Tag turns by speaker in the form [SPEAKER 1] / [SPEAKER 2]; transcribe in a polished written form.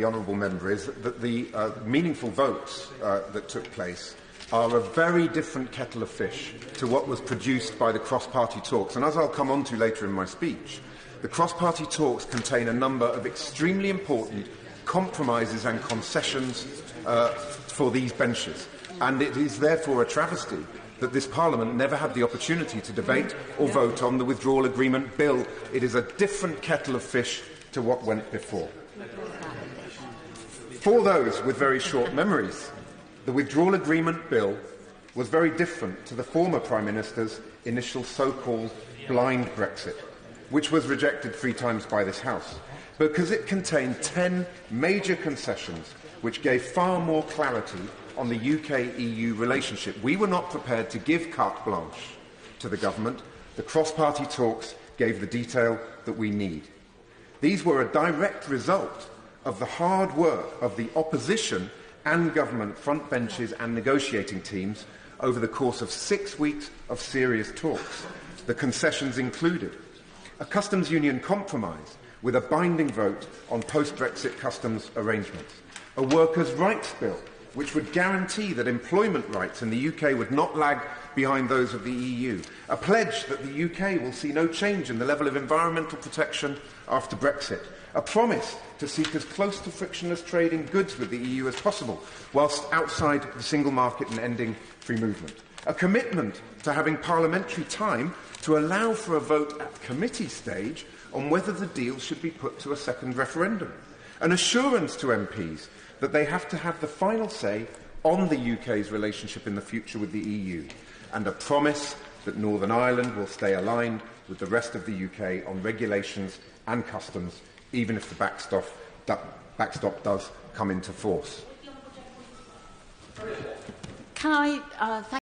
[SPEAKER 1] the honourable member is that the meaningful votes that took place are a very different kettle of fish to what was produced by the cross-party talks. And as I'll come on to later in my speech, the cross-party talks contain a number of extremely important compromises and concessions for these benches. And it is therefore a travesty that this Parliament never had the opportunity to debate or vote on the withdrawal agreement bill. It is a different kettle of fish to what went before. For those with very short memories, the withdrawal agreement bill was very different to the former Prime Minister's initial so-called blind Brexit, which was rejected 3 times by this House, because it contained 10 major concessions which gave far more clarity on the UK-EU relationship. We were not prepared to give carte blanche to the government. The cross-party talks gave the detail that we need. These were a direct result of the hard work of the opposition and government front benches and negotiating teams over the course of 6 weeks of serious talks. The concessions included a customs union compromise with a binding vote on post-Brexit customs arrangements, a workers' rights bill which would guarantee that employment rights in the UK would not lag behind those of the EU, a pledge that the UK will see no change in the level of environmental protection after Brexit, a promise to seek as close to frictionless trade in goods with the EU as possible, whilst outside the single market and ending free movement, a commitment to having parliamentary time to allow for a vote at committee stage on whether the deal should be put to a second referendum, an assurance to MPs that they have to have the final say on the UK's relationship in the future with the EU, and a promise that Northern Ireland will stay aligned with the rest of the UK on regulations and customs, even if the backstop does come into force.
[SPEAKER 2] Can I thank